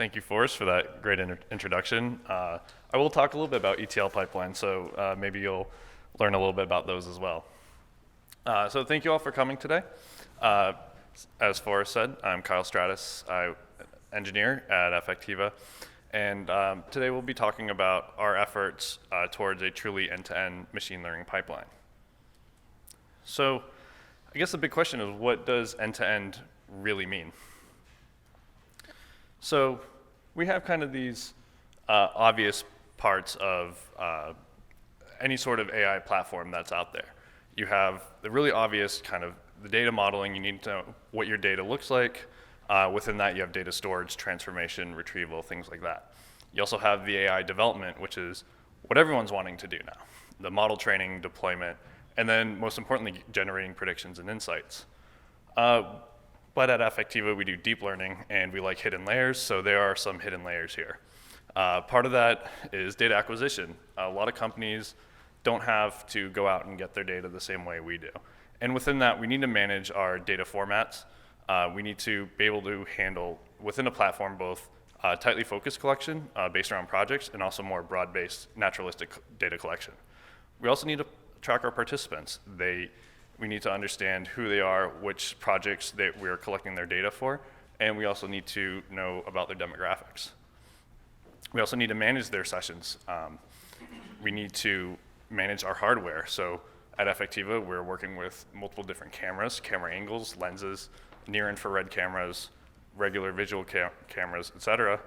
Thank you, Forrest, for that great introduction. I will talk a little bit about ETL pipelines, so maybe you'll learn a little bit about those as well. So thank you all for coming today. As Forrest said, I'm Kyle Stratus, I'm engineer at Affectiva, and today we'll be talking about our efforts towards a truly end-to-end machine learning pipeline. So I guess the big question is, what does end-to-end really mean? So we have kind of these obvious parts of any sort of AI platform that's out there. You have the really obvious kind of the data modeling. You need to know what your data looks like. Within that, you have data storage, transformation, retrieval, things like that. You also have the AI development, which is what everyone's wanting to do now. The model training, deployment, and then most importantly, generating predictions and insights. But at Affectiva, we do deep learning, and we like hidden layers, so there are some hidden layers here. Part of that is data acquisition. A lot of companies don't have to go out and get their data the same way we do. And within that, we need to manage our data formats. We need to be able to handle, within a platform, both tightly focused collection based around projects and also more broad-based naturalistic data collection. We also need to track our participants. We need to understand who they are, which projects that we're collecting their data for, and we also need to know about their demographics. We also need to manage their sessions. We need to manage our hardware. So at Affectiva, we're working with multiple different cameras, camera angles, lenses, near-infrared cameras, regular visual cameras, et cetera,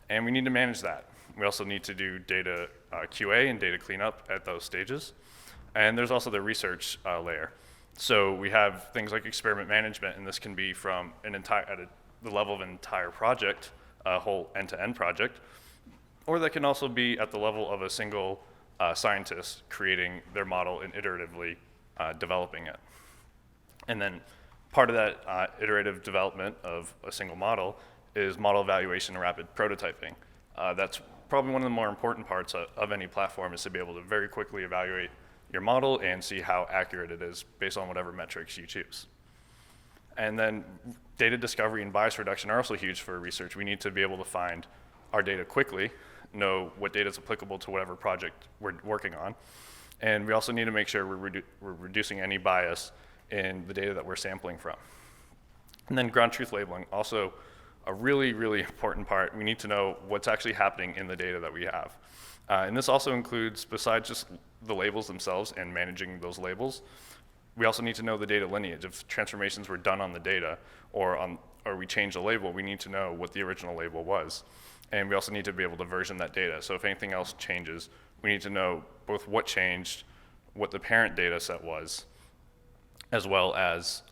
and we need to manage that. We also need to do data QA and data cleanup at those stages. And there's also the research layer. So we have things like experiment management, and this can be from the level of an entire project, a whole end-to-end project, or that can also be at the level of a single scientist creating their model and iteratively developing it. And then part of that iterative development of a single model is model evaluation and rapid prototyping. That's probably one of the more important parts of any platform, is to be able to very quickly evaluate your model and see how accurate it is based on whatever metrics you choose. And then data discovery and bias reduction are also huge for research. We need to be able to find our data quickly, know what data is applicable to whatever project we're working on, and we also need to make sure we're reducing any bias in the data that we're sampling from. And then ground truth labeling, also a really, really important part. We need to know what's actually happening in the data that we have. And this also includes, besides just the labels themselves and managing those labels, we also need to know the data lineage. If transformations were done on the data or we changed a label, we need to know what the original label was. And we also need to be able to version that data. So if anything else changes, we need to know both what changed, what the parent data set was, as well as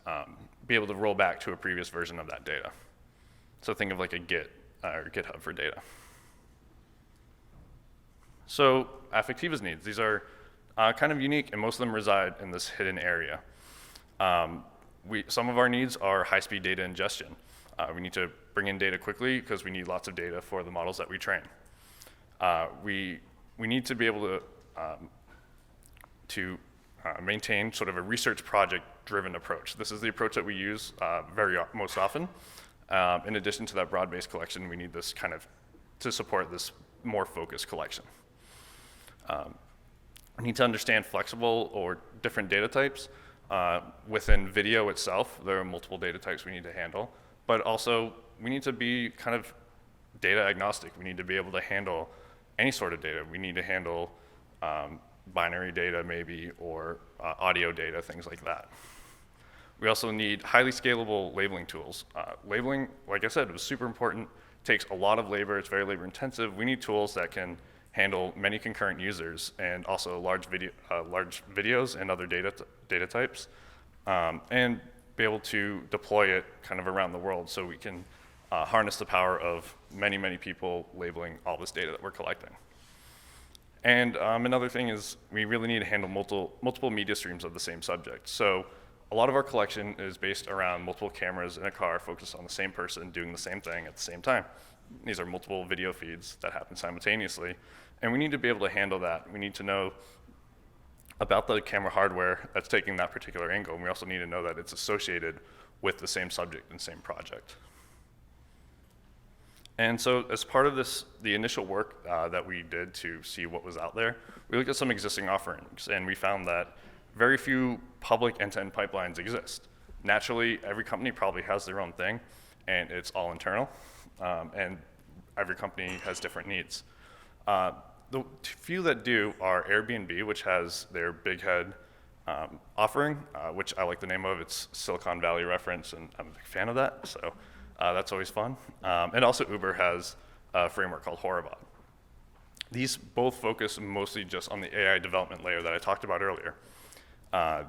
be able to roll back to a previous version of that data. So think of like a Git or GitHub for data. So Affectiva's needs, these are kind of unique, and most of them reside in this hidden area. Some of our needs are high-speed data ingestion. We need to bring in data quickly because we need lots of data for the models that we train. We need to be able to maintain sort of a research project-driven approach. This is the approach that we use most often. In addition to that broad-based collection, we need this kind of to support this more focused collection. We need to understand flexible or different data types. Within video itself, there are multiple data types we need to handle, but also we need to be kind of data agnostic. We need to be able to handle any sort of data. We need to handle binary data maybe, or audio data, things like that. We also need highly scalable labeling tools. Labeling, like I said, is super important, takes a lot of labor, it's very labor intensive. We need tools that can handle many concurrent users and also large videos and other data types, and be able to deploy it kind of around the world so we can harness the power of many, many people labeling all this data that we're collecting. And another thing is we really need to handle multiple media streams of the same subject. So a lot of our collection is based around multiple cameras in a car focused on the same person doing the same thing at the same time. These are multiple video feeds that happen simultaneously, and we need to be able to handle that. We need to know about the camera hardware that's taking that particular angle, and we also need to know that it's associated with the same subject and same project. And so as part of this, the initial work that we did to see what was out there, we looked at some existing offerings, and we found that very few public end-to-end pipelines exist. Naturally, every company probably has their own thing, and it's all internal, and every company has different needs. The few that do are Airbnb, which has their Big Head offering, which I like the name of. It's Silicon Valley reference, and I'm a big fan of that, so that's always fun. And also Uber has a framework called Horovod. These both focus mostly just on the AI development layer that I talked about earlier.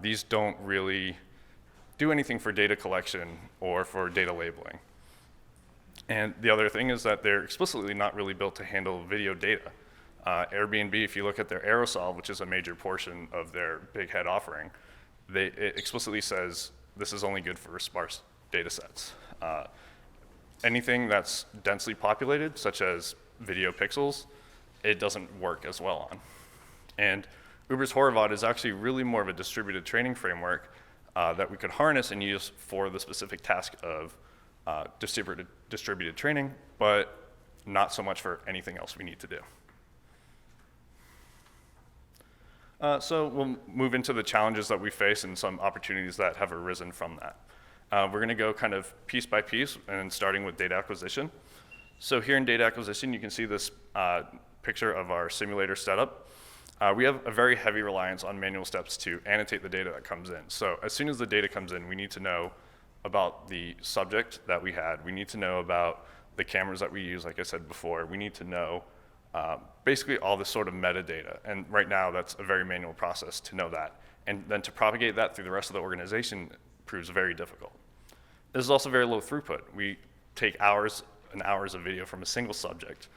These don't really do anything for data collection or for data labeling. And the other thing is that they're explicitly not really built to handle video data. Airbnb, if you look at their Aerosol, which is a major portion of their Big Head offering, it explicitly says this is only good for sparse data sets. Anything that's densely populated, such as video pixels, it doesn't work as well on. And Uber's Horovod is actually really more of a distributed training framework that we could harness and use for the specific task of distributed training, but not so much for anything else we need to do. So we'll move into the challenges that we face and some opportunities that have arisen from that. We're going to go kind of piece by piece, and starting with data acquisition. So here in data acquisition, you can see this picture of our simulator setup. We have a very heavy reliance on manual steps to annotate the data that comes in. So as soon as the data comes in, we need to know about the subject that we had. We need to know about the cameras that we use, like I said before. We need to know basically all this sort of metadata. And right now, that's a very manual process to know that. And then to propagate that through the rest of the organization proves very difficult. This is also very low throughput. We take hours and hours of video from a single subject,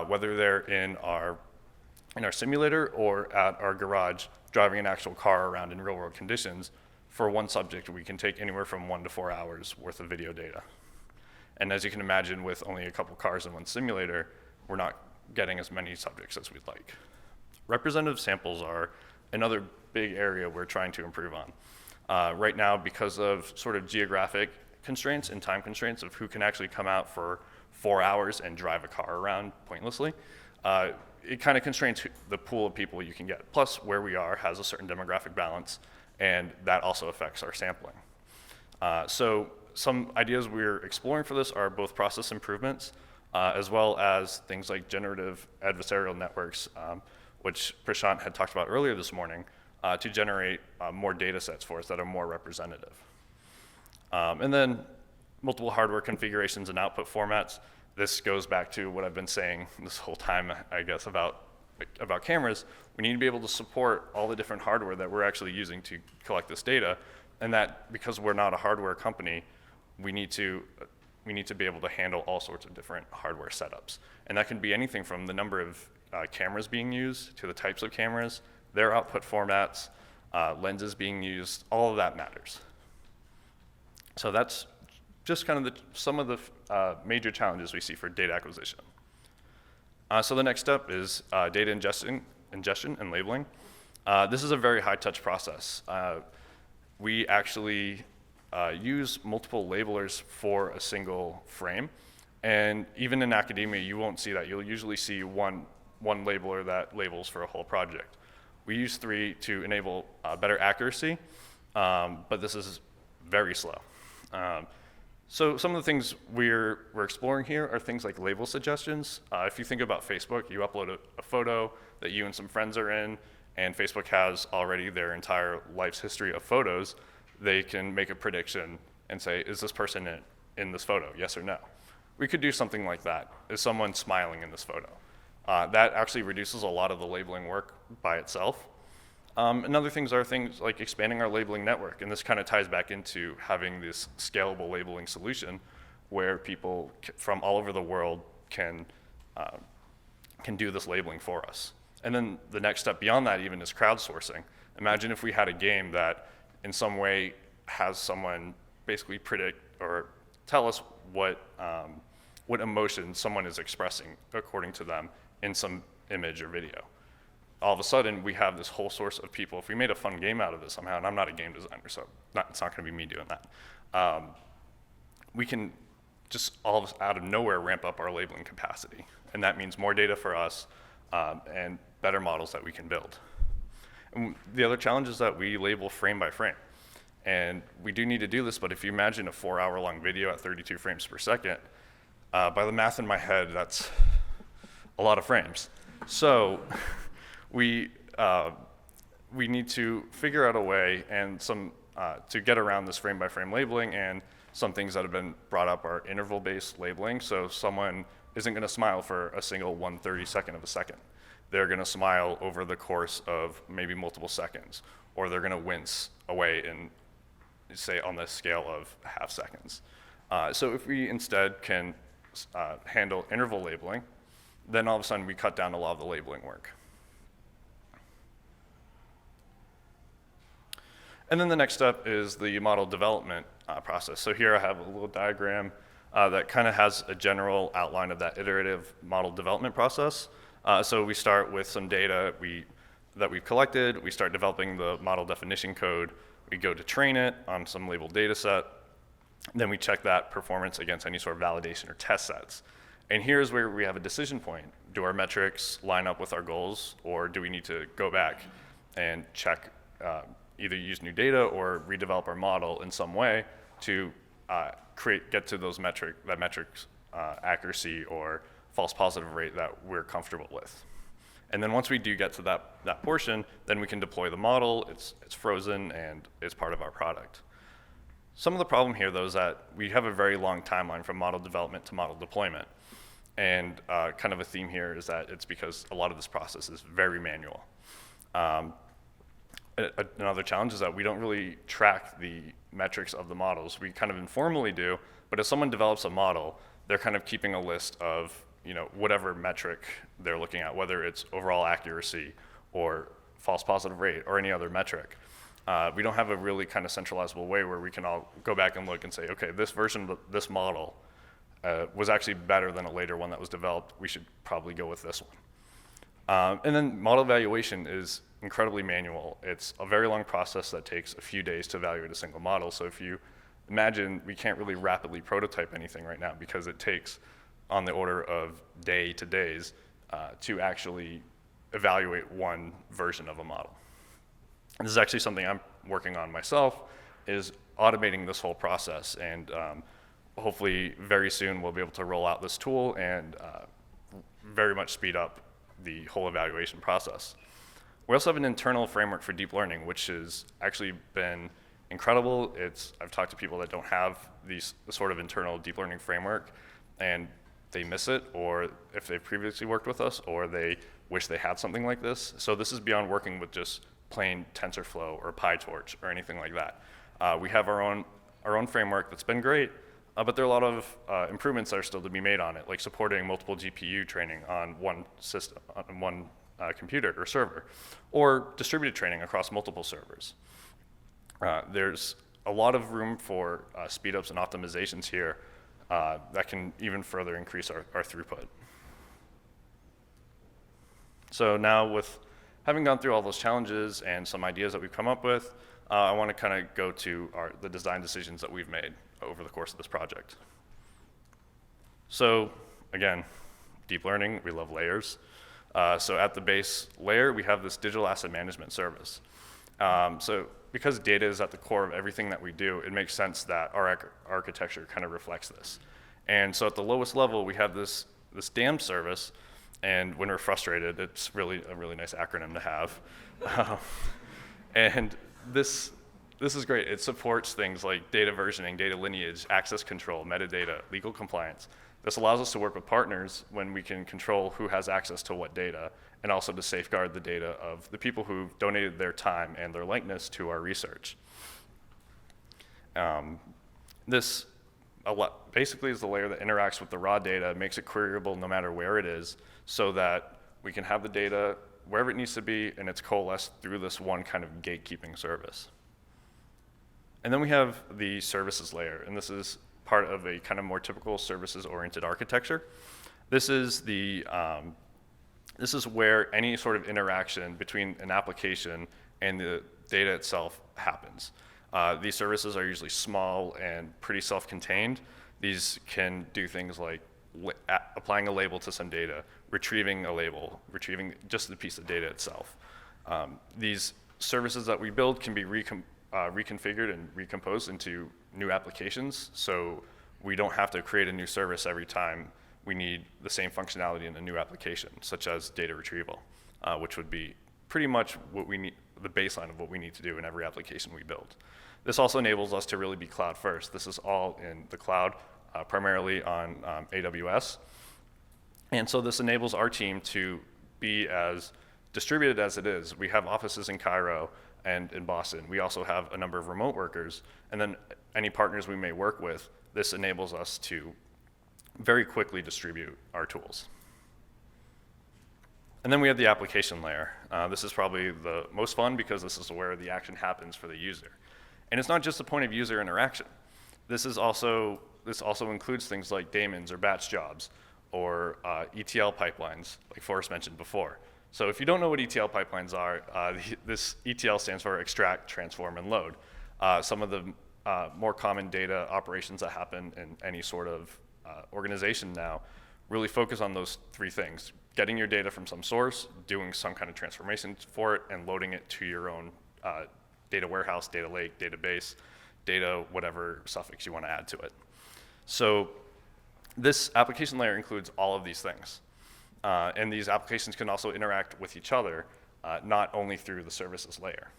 whether they're in our simulator or at our garage driving an actual car around in real world conditions. For one subject, we can take anywhere from 1 to 4 hours worth of video data. And as you can imagine, with only a couple cars in one simulator, we're not getting as many subjects as we'd like. Representative samples are another big area we're trying to improve on. Right now, because of sort of geographic constraints and time constraints of who can actually come out for 4 hours and drive a car around pointlessly, it kind of constrains the pool of people you can get. Plus, where we are has a certain demographic balance, and that also affects our sampling. So some ideas we're exploring for this are both process improvements, as well as things like generative adversarial networks, which Prashant had talked about earlier this morning, to generate more data sets for us that are more representative. And then multiple hardware configurations and output formats. This goes back to what I've been saying this whole time, I guess, about cameras. We need to be able to support all the different hardware that we're actually using to collect this data, and that because we're not a hardware company, we need to be able to handle all sorts of different hardware setups. And that can be anything from the number of cameras being used to the types of cameras, their output formats, lenses being used, all of that matters. So that's just kind of some of the major challenges we see for data acquisition. So the next step is data ingestion and labeling. This is a very high-touch process. We actually use multiple labelers for a single frame. And even in academia, you won't see that. You'll usually see one labeler that labels for a whole project. We use 3 to enable better accuracy, but this is very slow. So some of the things we're exploring here are things like label suggestions. If you think about Facebook, you upload a photo that you and some friends are in, and Facebook has already their entire life's history of photos. They can make a prediction and say, is this person in this photo, yes or no? We could do something like that. Is someone smiling in this photo? That actually reduces a lot of the labeling work by itself. And other things are things like expanding our labeling network, and this kind of ties back into having this scalable labeling solution where people from all over the world can do this labeling for us. And then the next step beyond that even is crowdsourcing. Imagine if we had a game that in some way has someone basically predict or tell us what emotion someone is expressing according to them in some image or video. All of a sudden, we have this whole source of people. If we made a fun game out of this somehow, and I'm not a game designer, so it's not going to be me doing that, we can just all of, out of nowhere ramp up our labeling capacity. And that means more data for us and better models that we can build. And the other challenge is that we label frame by frame. And we do need to do this, but if you imagine a 4-hour-long video at 32 frames per second, by the math in my head, that's a lot of frames. So we need to figure out a way and to get around this frame by frame labeling, and some things that have been brought up are interval-based labeling. So someone isn't going to smile for a single 1/32 of a second. They're going to smile over the course of maybe multiple seconds, or they're going to wince away in, say, on the scale of half seconds. So if we instead can handle interval labeling, then all of a sudden we cut down a lot of the labeling work. And then the next step is the model development process. So here I have a little diagram that kind of has a general outline of that iterative model development process. So we start with some data that we've collected. We start developing the model definition code. We go to train it on some labeled data set. Then we check that performance against any sort of validation or test sets. And here's where we have a decision point. Do our metrics line up with our goals, or do we need to go back and check, either use new data or redevelop our model in some way to get to those metrics accuracy or false positive rate that we're comfortable with. And then once we do get to that portion, then we can deploy the model. It's frozen and it's part of our product. Some of the problem here, though, is that we have a very long timeline from model development to model deployment. And kind of a theme here is that it's because a lot of this process is very manual. Another challenge is that we don't really track the metrics of the models. We kind of informally do, but if someone develops a model, they're kind of keeping a list of whatever metric they're looking at, whether it's overall accuracy or false positive rate or any other metric. We don't have a really kind of centralizable way where we can all go back and look and say, okay, this version of this model was actually better than a later one that was developed. We should probably go with this one. And then model evaluation is incredibly manual. It's a very long process that takes a few days to evaluate a single model. So if you imagine, we can't really rapidly prototype anything right now because it takes on the order of day to days to actually evaluate one version of a model. And this is actually something I'm working on myself, is automating this whole process. And hopefully very soon we'll be able to roll out this tool and very much speed up the whole evaluation process. We also have an internal framework for deep learning, which has actually been incredible. I've talked to people that don't have this sort of internal deep learning framework, and they miss it, or if they've previously worked with us, or they wish they had something like this. So this is beyond working with just plain TensorFlow or PyTorch or anything like that. We have our own framework that's been great, but there are a lot of improvements that are still to be made on it, like supporting multiple GPU training on one system, on one computer or server, or distributed training across multiple servers. There's a lot of room for speedups and optimizations here that can even further increase our throughput. So now, with having gone through all those challenges and some ideas that we've come up with, I want to kind of go to the design decisions that we've made over the course of this project. So again, deep learning, we love layers. So at the base layer, we have this digital asset management service. So because data is at the core of everything that we do, it makes sense that our architecture kind of reflects this. And so at the lowest level, we have this DAM service, and when we're frustrated, it's really a really nice acronym to have. And this is great. It supports things like data versioning, data lineage, access control, metadata, legal compliance. This allows us to work with partners when we can control who has access to what data, and also to safeguard the data of the people who donated their time and their likeness to our research. This basically is the layer that interacts with the raw data, makes it queryable no matter where it is, so that we can have the data wherever it needs to be, and it's coalesced through this one kind of gatekeeping service. And then we have the services layer, and this is part of a kind of more typical services-oriented architecture. This is where any sort of interaction between an application and the data itself happens. These services are usually small and pretty self-contained. These can do things like applying a label to some data, retrieving a label, retrieving just the piece of data itself. These services that we build can be reconfigured and recomposed into new applications, so we don't have to create a new service every time we need the same functionality in a new application, such as data retrieval, which would be pretty much what we need, the baseline of what we need to do in every application we build. This also enables us to really be cloud first. This is all in the cloud, primarily on AWS. And so this enables our team to be as distributed as it is. We have offices in Cairo and in Boston. We also have a number of remote workers. And then any partners we may work with, this enables us to very quickly distribute our tools. And then we have the application layer. This is probably the most fun because this is where the action happens for the user. And it's not just the point of user interaction. This also includes things like daemons or batch jobs or ETL pipelines, like Forrest mentioned before. So if you don't know what ETL pipelines are, this ETL stands for extract, transform, and load. Some of the more common data operations that happen in any sort of organization now really focus on those three things: getting your data from some source, doing some kind of transformation for it, and loading it to your own data warehouse, data lake, database, data, whatever suffix you want to add to it. So this application layer includes all of these things. And these applications can also interact with each other, not only through the services layer.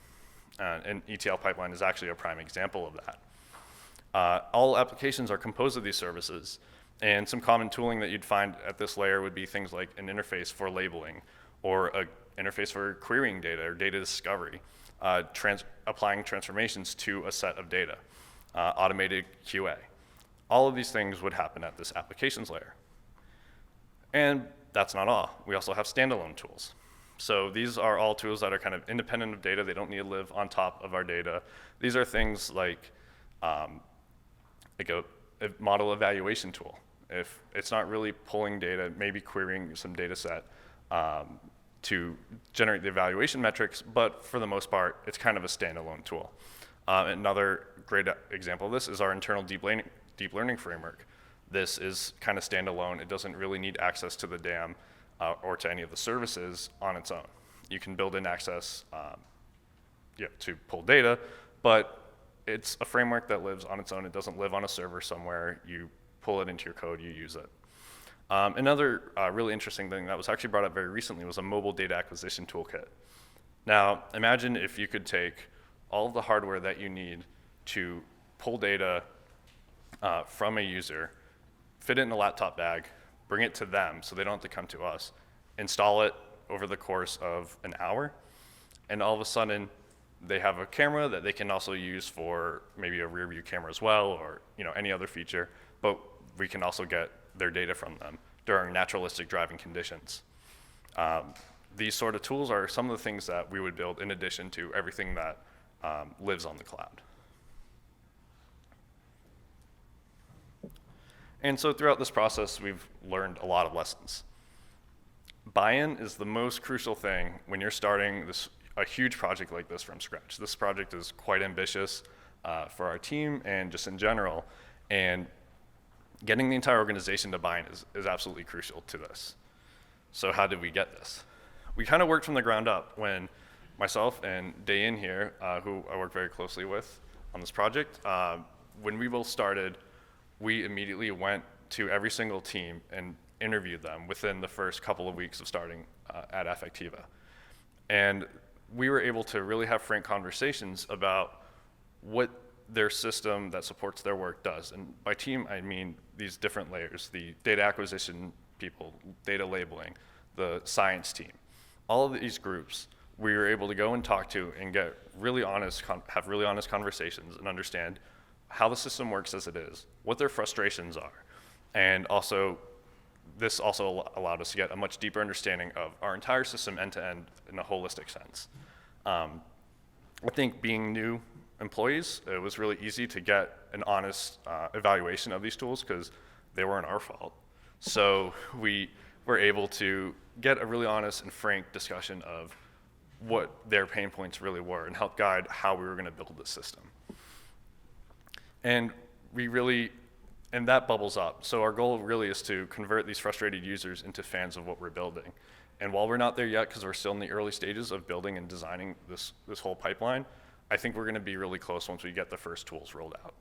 And ETL pipeline is actually a prime example of that. All applications are composed of these services, and some common tooling that you'd find at this layer would be things like an interface for labeling, or an interface for querying data or data discovery, applying transformations to a set of data, automated QA. All of these things would happen at this applications layer. And that's not all. We also have standalone tools. So these are all tools that are kind of independent of data. They don't need to live on top of our data. These are things like a model evaluation tool. If it's not really pulling data, maybe querying some data set to generate the evaluation metrics, but for the most part, it's kind of a standalone tool. Another great example of this is our internal deep learning framework. This is kind of standalone. It doesn't really need access to the DAM or to any of the services on its own. You can build in access to pull data, but it's a framework that lives on its own. It doesn't live on a server somewhere. You pull it into your code, you use it. Another really interesting thing that was actually brought up very recently was a mobile data acquisition toolkit. Now, imagine if you could take all of the hardware that you need to pull data from a user, fit it in a laptop bag, bring it to them so they don't have to come to us, install it over the course of an hour, and all of a sudden they have a camera that they can also use for maybe a rear view camera as well, or any other feature, but we can also get their data from them during naturalistic driving conditions. These sort of tools are some of the things that we would build in addition to everything that lives on the cloud. And so throughout this process, we've learned a lot of lessons. Buy-in is the most crucial thing when you're starting a huge project like this from scratch. This project is quite ambitious for our team and just in general, and getting the entire organization to buy-in is absolutely crucial to this. So how did we get this? We kind of worked from the ground up when myself and Dayan here, who I work very closely with on this project, when we both started, we immediately went to every single team and interviewed them within the first couple of weeks of starting at Affectiva. And we were able to really have frank conversations about what their system that supports their work does. And by team, I mean these different layers: the data acquisition people, data labeling, the science team. All of these groups, we were able to go and talk to and get really honest, have really honest conversations and understand how the system works as it is, what their frustrations are. And also, this also allowed us to get a much deeper understanding of our entire system end to end in a holistic sense. I think being new employees, it was really easy to get an honest evaluation of these tools because they weren't our fault. So we were able to get a really honest and frank discussion of what their pain points really were and help guide how we were going to build this system. And we really and that bubbles up. So our goal really is to convert these frustrated users into fans of what we're building. And while we're not there yet, because we're still in the early stages of building and designing this whole pipeline, I think we're going to be really close once we get the first tools rolled out.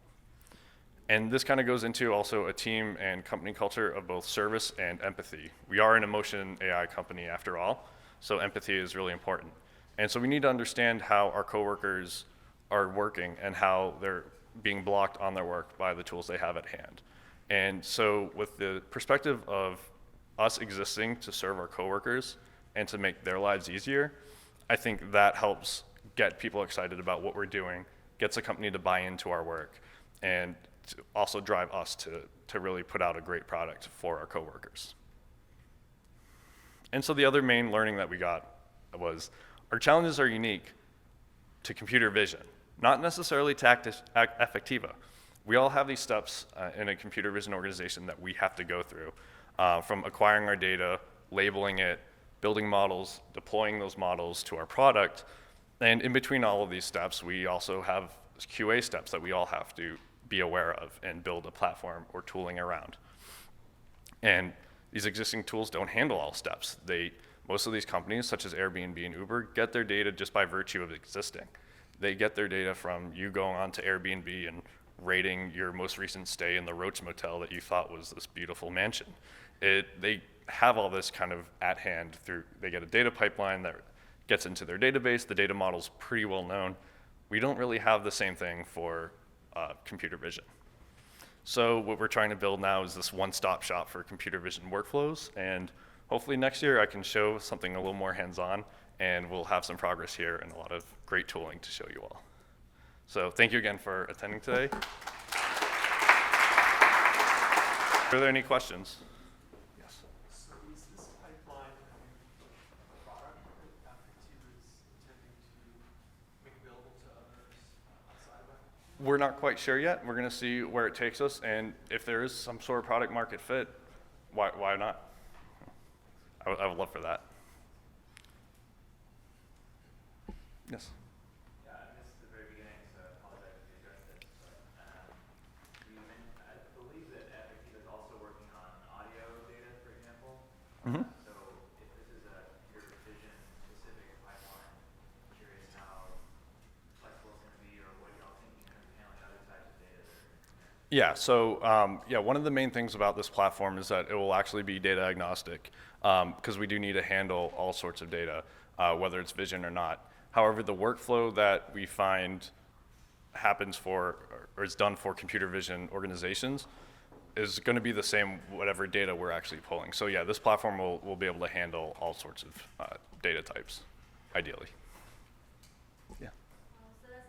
And this kind of goes into also a team and company culture of both service and empathy. We are an emotion AI company after all, so empathy is really important. And so we need to understand how our coworkers are working and how they're being blocked on their work by the tools they have at hand. And so with the perspective of us existing to serve our coworkers and to make their lives easier, I think that helps get people excited about what we're doing, gets a company to buy into our work, and to also drive us to really put out a great product for our coworkers. And so the other main learning that we got was our challenges are unique to computer vision, not necessarily to Affectiva. We all have these steps in a computer vision organization that we have to go through, from acquiring our data, labeling it, building models, deploying those models to our product. And in between all of these steps, we also have QA steps that we all have to be aware of and build a platform or tooling around. And these existing tools don't handle all steps. Most of these companies, such as Airbnb and Uber, get their data just by virtue of existing. They get their data from you going on to Airbnb and rating your most recent stay in the Roach Motel that you thought was this beautiful mansion. They have all this kind of at hand they get a data pipeline that gets into their database. The data model's pretty well known. We don't really have the same thing for computer vision. So what we're trying to build now is this one-stop shop for computer vision workflows, and hopefully next year I can show something a little more hands-on, and we'll have some progress here and a lot of great tooling to show you all. So thank you again for attending today. Are there any questions? Yes. So is this pipeline a product that Affectiva is intending to make available to others outside of it? We're not quite sure yet. We're going to see where it takes us, and if there is some sort of product market fit, why not? I would love for that. Yes. Yeah, I missed the very beginning, so I apologize if you addressed it. But I believe that Affectiva is also working on audio data, for example. Mm-hmm. So if this is a computer vision specific pipeline, I'm curious how flexible it's going to be, or what y'all thinking in terms of handling other types of data that are going to come in. Yeah, so one of the main things about this platform is that it will actually be data agnostic, because we do need to handle all sorts of data, whether it's vision or not. However, the workflow that we find happens for, or is done for computer vision organizations is going to be the same whatever data we're actually pulling. So yeah, this platform will be able to handle all sorts of data types, ideally. Yeah. So that's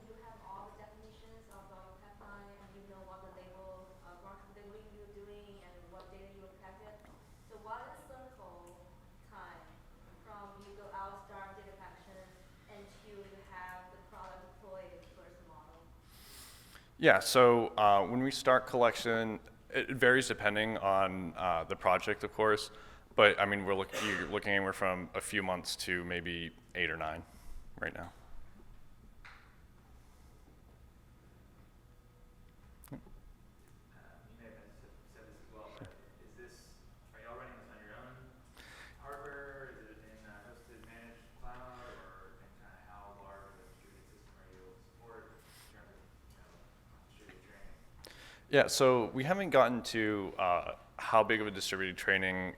you have all the definitions of the pipeline, and you know what the labeling you're doing and what data you packet. So what is the cycle time from you go out, start data package, until you have the product deployed first model? Yeah, so when we start collection, it varies depending on the project, of course. But I mean, you're looking anywhere from a few months to maybe 8 or 9 right now. You may have said this as well, but are y'all running this on your own hardware? Is it in a hosted managed cloud, or and kind of how large of a distributed system are you able to support in terms of distributed training? Yeah, so we haven't gotten to how big of a distributed training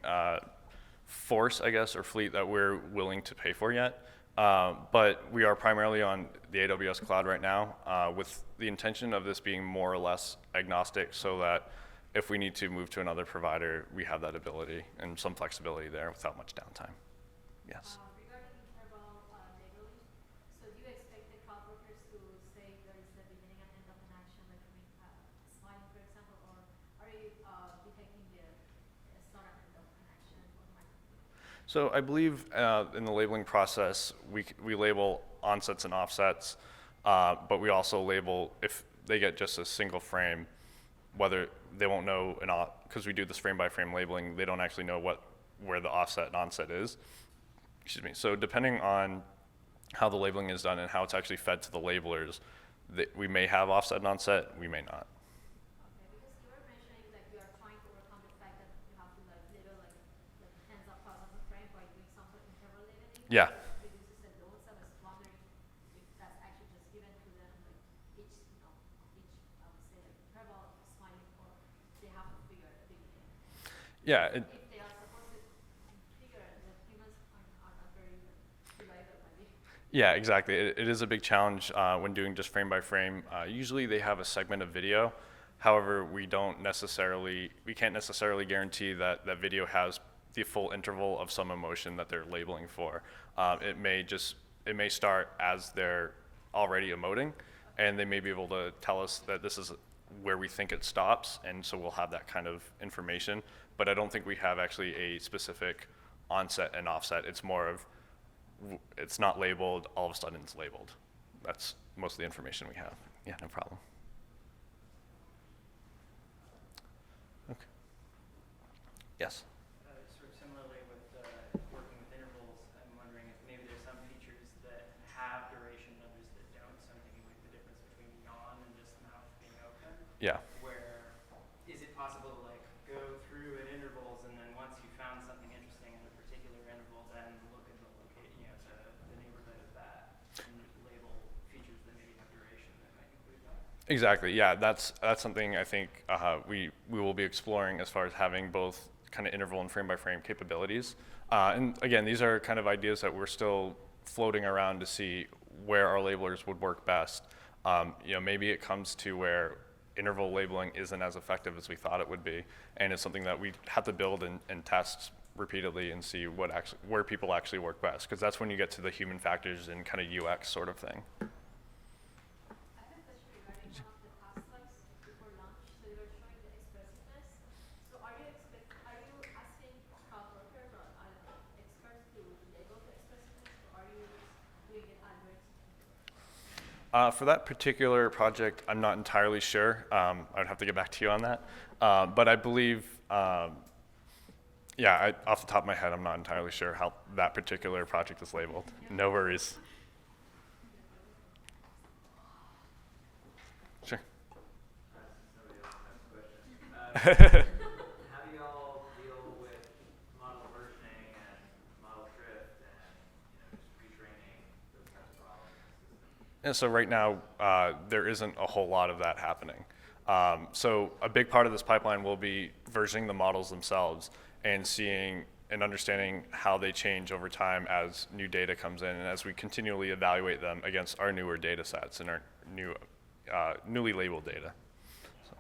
force, I guess, or fleet that we're willing to pay for yet. But we are primarily on the AWS cloud right now, with the intention of this being more or less agnostic, so that if we need to move to another provider, we have that ability and some flexibility there without much downtime. Yes. Regarding interval labeling, so do you expect the cloud workers to say there is the beginning and end of an action, like sliding, for example, or are you detecting the start and end of an action automatically? So I believe in the labeling process, we label onsets and offsets, but we also label if they get just a single frame, whether they won't know, because we do this frame by frame labeling, they don't actually know where the offset and onset is. Excuse me. So depending on how the labeling is done and how it's actually fed to the labelers, we may have offset and onset, we may not. Okay, because Yeah. reduces the load. So I was wondering if that's actually just given to them, like each, I would say like verbal smiling, or they have to figure at the beginning. Yeah. If they are supposed to figure it, the humans are not very reliable, maybe. Yeah, exactly. It is a big challenge when doing just frame by frame. Usually they have a segment of video. However, we can't necessarily guarantee that video has the full interval of some emotion that they're labeling for. It may start as they're already emoting, and they may be able to tell us that this is where we think it stops, and so we'll have that kind of information. But I don't think we have actually a specific onset and offset. It's more of it's not labeled, all of a sudden it's labeled. That's most of the information we have. Yeah, no problem. Okay. Yes. Sort of similarly with working with intervals, I'm wondering if maybe there's some features that have duration, others that don't. So I'm thinking like the difference between yawn and just mouth being open. Yeah. Where is it possible to like go through at intervals, and then once you found something interesting in a particular interval, then look at the location, the neighborhood of that, and label features that maybe have duration that might include that. Exactly. Yeah, that's something I think we will be exploring as far as having both kind of interval and frame by frame capabilities. And again, these are kind of ideas that we're still floating around to see where our labelers would work best. Maybe it comes to where interval labeling isn't as effective as we thought it would be, and it's something that we have to build and test repeatedly and see where people actually work best, because that's when you get to the human factors and kind of UX sort of thing. I have a question regarding one of the past slides before lunch. So you were showing the expressiveness. So are you asking crowd workers or experts to label the expressiveness, or are you doing it algorithmically? For that particular project, I'm not entirely sure. I'd have to get back to you on that. But I believe, off the top of my head, I'm not entirely sure how that particular project is labeled. No worries. Sure. Somebody else has a question. How do y'all deal with model versioning and model drift and just retraining those kinds of problems in the system? And so right now, there isn't a whole lot of that happening. So a big part of this pipeline will be versioning the models themselves and seeing and understanding how they change over time as new data comes in and as we continually evaluate them against our newer data sets and our newly labeled data. So.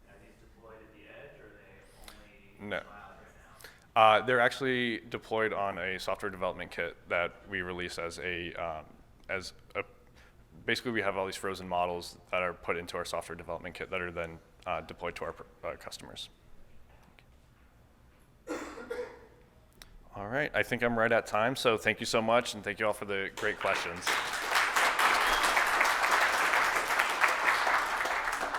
Are these deployed at the edge, or are they only No. cloud right now? They're actually deployed on a software development kit that we release basically we have all these frozen models that are put into our software development kit that are then deployed to our customers. All right, I think I'm right at time, so thank you so much, and thank you all for the great questions.